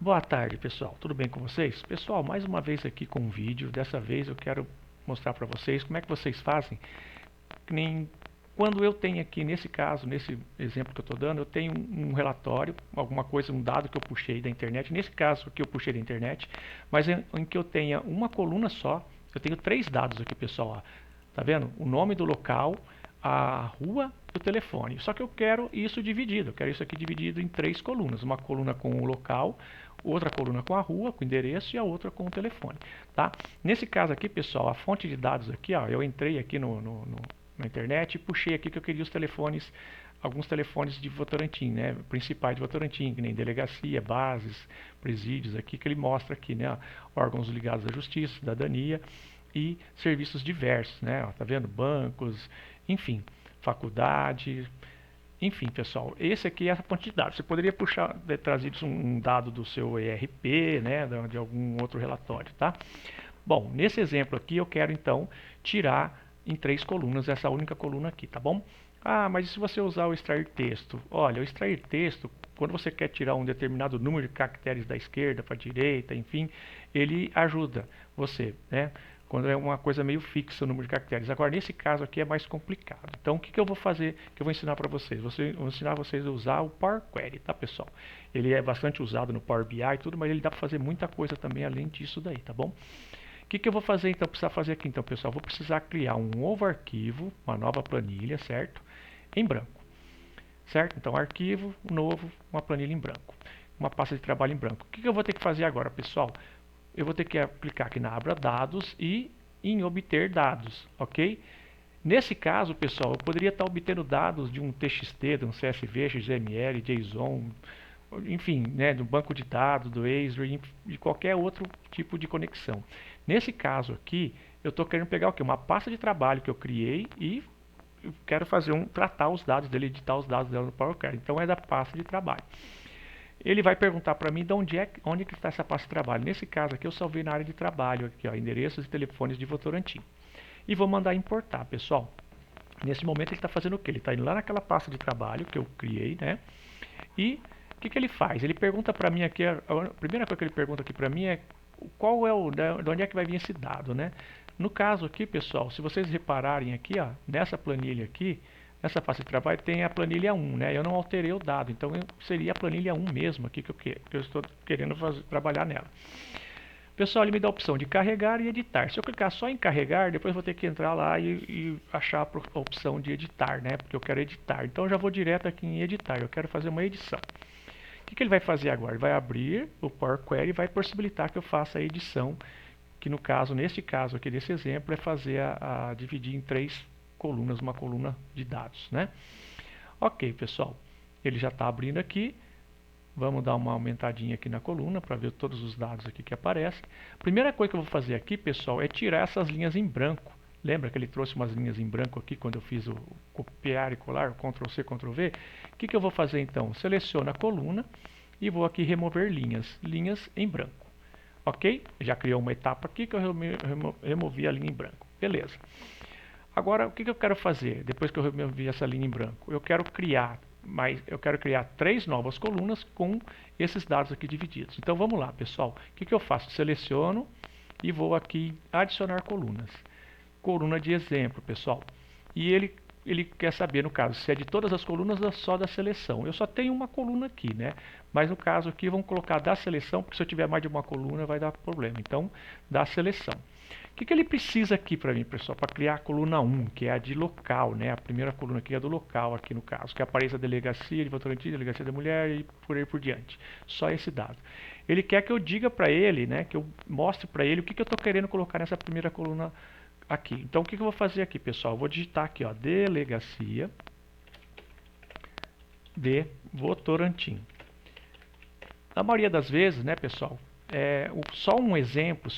Boa tarde, pessoal. Tudo bem com vocês? Pessoal, mais uma vez aqui com um vídeo. Dessa vez eu quero mostrar para vocês como é que vocês fazem. Que nem quando eu tenho aqui, nesse caso, nesse exemplo que eu estou dando, eu tenho um relatório, alguma coisa, um dado que eu puxei da internet. Nesse caso aqui eu puxei da internet, mas em que eu tenha uma coluna só, eu tenho três dados aqui, pessoal. Ó. Tá vendo? O nome do local, a rua e o telefone. Só que eu quero isso dividido. Eu quero isso aqui dividido em três colunas. Uma coluna com o local, outra coluna com a rua, com o endereço e a outra com o telefone. Tá? Nesse caso aqui, pessoal, a fonte de dados aqui, ó, eu entrei aqui na internet e puxei aqui que eu queria os telefones, alguns telefones de Votorantim, né, principais de Votorantim, que nem delegacia, bases, presídios aqui, que ele mostra aqui, né, órgãos ligados à justiça, cidadania e serviços diversos, né, ó, tá vendo? Bancos, enfim, faculdade, enfim, pessoal, esse aqui é a quantidade. Você poderia puxar, trazer um dado do seu ERP, né, de algum outro relatório, tá? Bom, nesse exemplo aqui eu quero então tirar em três colunas essa única coluna aqui, tá bom? Ah, mas e se você usar o extrair texto? Olha, o extrair texto, quando você quer tirar um determinado número de caracteres da esquerda para a direita, enfim, ele ajuda você, né? Quando é uma coisa meio fixa o número de caracteres. Agora, nesse caso aqui é mais complicado. Então, o que eu vou fazer, que eu vou ensinar para vocês? Vou ensinar vocês a usar o Power Query, tá, pessoal? Ele é bastante usado no Power BI e tudo, mas ele dá para fazer muita coisa também além disso daí, tá bom? O que eu vou fazer então? Precisar fazer aqui então, pessoal? Vou precisar criar um novo arquivo, uma nova planilha, certo? Em branco, certo? Então, arquivo, novo, uma planilha em branco. Uma pasta de trabalho em branco. O que eu vou ter que fazer agora, pessoal? Eu vou ter que clicar aqui na abra dados e em obter dados, ok? Nesse caso, pessoal, eu poderia estar obtendo dados de um TXT, de um CSV, XML, JSON, enfim, né, do banco de dados, do Azure, de qualquer outro tipo de conexão. Nesse caso aqui, eu estou querendo pegar o quê? Uma pasta de trabalho que eu criei e eu quero fazer tratar os dados dele, editar os dados dela no Power Query. Então é da pasta de trabalho. Ele vai perguntar para mim de onde que está essa pasta de trabalho. Nesse caso aqui eu salvei na área de trabalho, aqui, ó, endereços e telefones de Votorantim. E vou mandar importar, pessoal. Nesse momento ele está fazendo o quê? Ele está indo lá naquela pasta de trabalho que eu criei, né? E o que ele faz? Ele pergunta para mim aqui, a primeira coisa que ele pergunta aqui para mim é qual é de onde é que vai vir esse dado, né? No caso aqui, pessoal, se vocês repararem aqui, ó, nessa planilha aqui, nessa pasta de trabalho tem a planilha 1, né? Eu não alterei o dado, então seria a planilha 1 mesmo aqui que eu estou querendo trabalhar nela. Pessoal, ele me dá a opção de carregar e editar. Se eu clicar só em carregar, depois vou ter que entrar lá e achar a opção de editar, né? Porque eu quero editar. Então eu já vou direto aqui em editar, eu quero fazer uma edição. O que ele vai fazer agora? Ele vai abrir o Power Query e vai possibilitar que eu faça a edição, que no caso, neste caso aqui desse exemplo, é fazer a dividir em três colunas, uma coluna de dados, né? Ok, pessoal, ele já está abrindo aqui. Vamos dar uma aumentadinha aqui na coluna para ver todos os dados aqui que aparecem. Primeira coisa que eu vou fazer aqui, pessoal, é tirar essas linhas em branco. Lembra que ele trouxe umas linhas em branco aqui quando eu fiz o copiar e colar, Ctrl C, Ctrl V? O que eu vou fazer então? Seleciono a coluna e vou aqui remover linhas, linhas em branco. Ok? Já criou uma etapa aqui que eu removi a linha em branco. Beleza. Agora, o que eu quero fazer depois que eu removi essa linha em branco? Eu quero criar três novas colunas com esses dados aqui divididos. Então vamos lá, pessoal. O que eu faço? Seleciono e vou aqui adicionar colunas. Coluna de exemplo, pessoal. E ele quer saber, no caso, se é de todas as colunas ou só da seleção. Eu só tenho uma coluna aqui, né? Mas no caso aqui, vamos colocar da seleção, porque se eu tiver mais de uma coluna vai dar problema. Então, da seleção. O que ele precisa aqui para mim, pessoal? Para criar a coluna 1, que é a de local, né? A primeira coluna aqui é do local, aqui no caso, que apareça a delegacia de Votorantim, delegacia da mulher e por aí por diante. Só esse dado. Ele quer que eu diga para ele, né? Que eu mostre para ele o que eu estou querendo colocar nessa primeira coluna aqui. Então, o que eu vou fazer aqui, pessoal? Eu vou digitar aqui, ó, delegacia de Votorantim. Na maioria das vezes, né, pessoal, só um exemplo,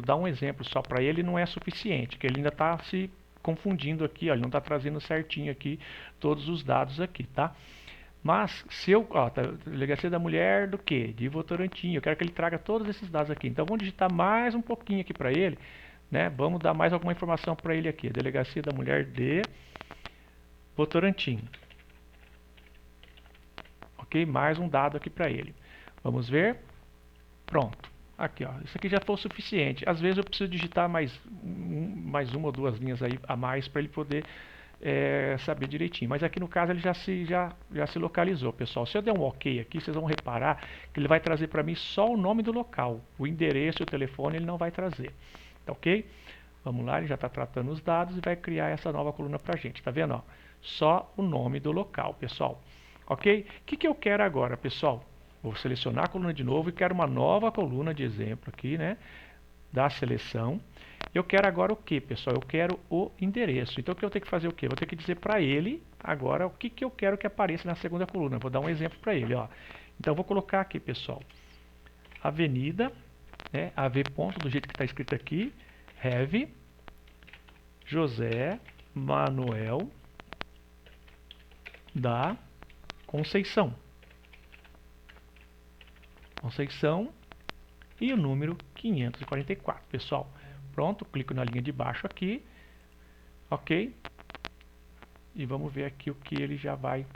dar um exemplo só para ele não é suficiente, que ele ainda está se confundindo aqui, ó, ele não está trazendo certinho aqui todos os dados aqui, tá? Mas se eu, ó, tá, delegacia da mulher do que? De Votorantim, eu quero que ele traga todos esses dados aqui. Então vamos digitar mais um pouquinho aqui para ele, né? Vamos dar mais alguma informação para ele aqui. Delegacia da mulher de Votorantim. Ok? Mais um dado aqui para ele. Vamos ver. Pronto. Aqui, ó. Isso aqui já foi o suficiente. Às vezes eu preciso digitar mais uma ou duas linhas aí a mais para ele poder saber direitinho. Mas aqui no caso ele já se localizou, pessoal. Se eu der um OK aqui, vocês vão reparar que ele vai trazer para mim só o nome do local. O endereço e o telefone ele não vai trazer. Tá ok? Vamos lá, ele já está tratando os dados e vai criar essa nova coluna para a gente. Tá vendo? Ó? Só o nome do local, pessoal. Ok? O que eu quero agora, pessoal? Vou selecionar a coluna de novo e quero uma nova coluna de exemplo aqui, né? Da seleção. Eu quero agora o que, pessoal? Eu quero o endereço. Então, o que eu tenho que fazer o quê? Vou ter que dizer para ele agora o que eu quero que apareça na segunda coluna. Vou dar um exemplo para ele, ó. Então, eu vou colocar aqui, pessoal, Avenida, né? AV ponto, do jeito que está escrito aqui, Have, José Manuel da Conceição. Conceição e o número 544, pessoal. Pronto, clico na linha de baixo aqui, ok? E vamos ver aqui o que ele já vai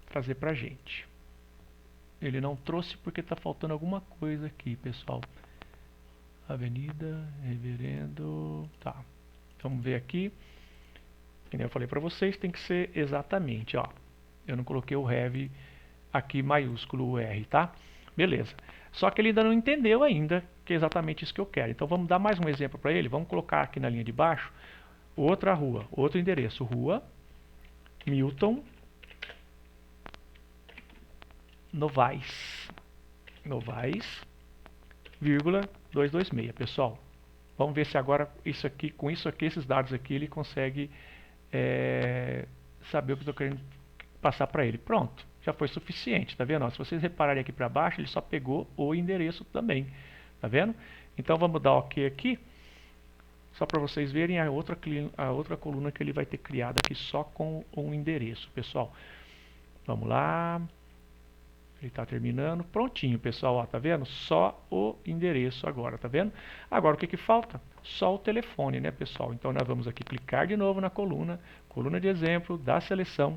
trazer pra gente. Ele não trouxe porque está faltando alguma coisa aqui, pessoal. Avenida, Reverendo, tá. Vamos ver aqui. Como eu falei para vocês, tem que ser exatamente, ó. Eu não coloquei o have aqui maiúsculo, o R, tá? Beleza. Só que ele ainda não entendeu ainda que é exatamente isso que eu quero. Então vamos dar mais um exemplo para ele. Vamos colocar aqui na linha de baixo outra rua, outro endereço. Rua Milton Novaes. Novaes, vírgula 226, pessoal. Vamos ver se agora isso aqui, com isso aqui, esses dados aqui, ele consegue saber o que eu estou querendo passar para ele. Pronto, já foi suficiente, tá vendo? Ó, se vocês repararem aqui para baixo, ele só pegou o endereço também, tá vendo? Então vamos dar OK aqui, só para vocês verem a outra coluna que ele vai ter criado aqui só com um endereço, pessoal. Vamos lá. Ele está terminando. Prontinho, pessoal. Ó, tá vendo? Só o endereço agora, tá vendo? Agora, o que falta? Só o telefone, né, pessoal? Então, nós vamos aqui clicar de novo na coluna de exemplo da seleção.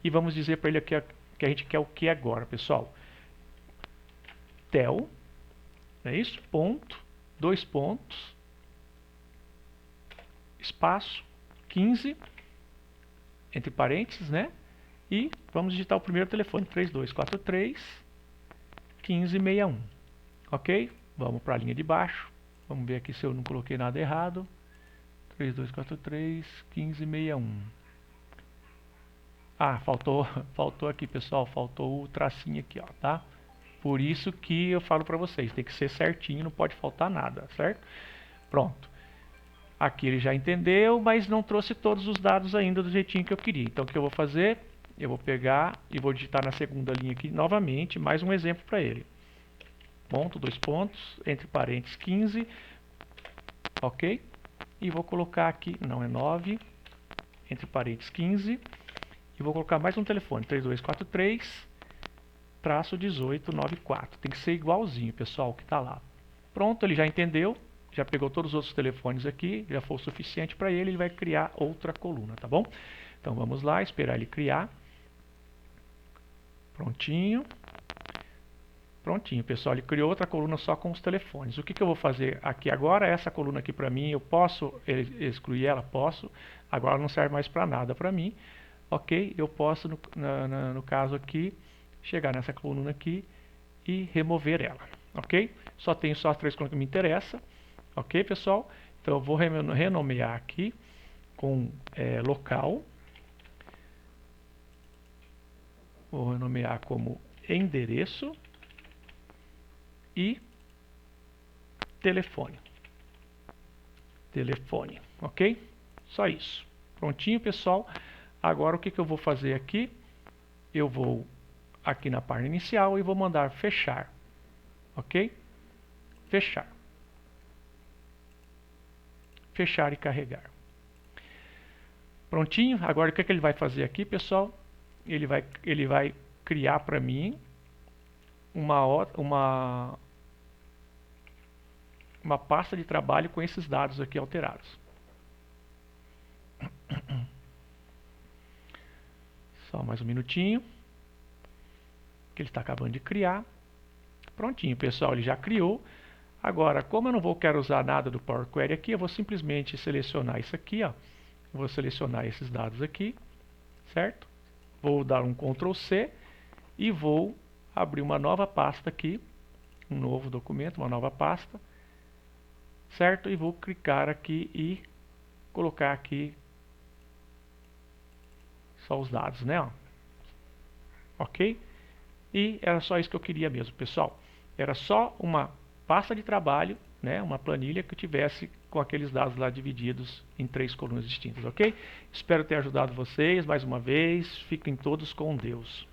E vamos dizer para ele aqui que a gente quer o que agora, pessoal? Tel, não é isso? Ponto, 2 pontos, espaço, 15, entre parênteses, né? E vamos digitar o primeiro telefone, 3243 1561. Ok? Vamos para a linha de baixo. Vamos ver aqui se eu não coloquei nada errado. 3243 1561. Ah, faltou aqui, pessoal. Faltou o tracinho aqui, ó, tá? Por isso que eu falo para vocês, tem que ser certinho, não pode faltar nada, certo? Pronto. Aqui ele já entendeu, mas não trouxe todos os dados ainda do jeitinho que eu queria. Então o que eu vou fazer? Eu vou pegar e vou digitar na segunda linha aqui novamente, mais um exemplo para ele. Ponto, 2 pontos, entre parênteses 15, ok? E vou colocar aqui, não é 9, entre parênteses 15, e vou colocar mais um telefone, 3243, traço 1894. Tem que ser igualzinho, pessoal, que está lá. Pronto, ele já entendeu, já pegou todos os outros telefones aqui, já foi o suficiente para ele, ele vai criar outra coluna, tá bom? Então vamos lá, esperar ele criar. Prontinho. Prontinho, pessoal, ele criou outra coluna só com os telefones. O que eu vou fazer aqui agora? Essa coluna aqui para mim, eu posso excluir ela? Posso. Agora não serve mais para nada para mim. Ok? Eu posso, no caso aqui, chegar nessa coluna aqui e remover ela. Ok? Só tenho só as 3 colunas que me interessam. Ok, pessoal? Então eu vou renomear aqui com local. Vou renomear como endereço e telefone. Telefone, ok? Só isso. Prontinho, pessoal. Agora o que eu vou fazer aqui? Eu vou aqui na página inicial e vou mandar fechar. Ok? Fechar. Fechar e carregar. Prontinho. Agora o que ele vai fazer aqui, pessoal? Ele vai criar para mim uma pasta de trabalho com esses dados aqui alterados. Só mais um minutinho, que ele está acabando de criar. prontinho, pessoal, ele já criou. Agora, como eu não quero usar nada do Power Query aqui, eu vou simplesmente selecionar isso aqui, ó. Eu vou selecionar esses dados aqui, certo? Vou dar um Ctrl C e vou abrir uma nova pasta aqui, um novo documento, uma nova pasta, certo? E vou clicar aqui e colocar aqui só os dados, né? Ó. Ok? E era só isso que eu queria mesmo, pessoal. Era só uma pasta de trabalho, né? Uma planilha que tivesse com aqueles dados lá divididos em 3 colunas distintas, ok? Espero ter ajudado vocês mais uma vez. Fiquem todos com Deus.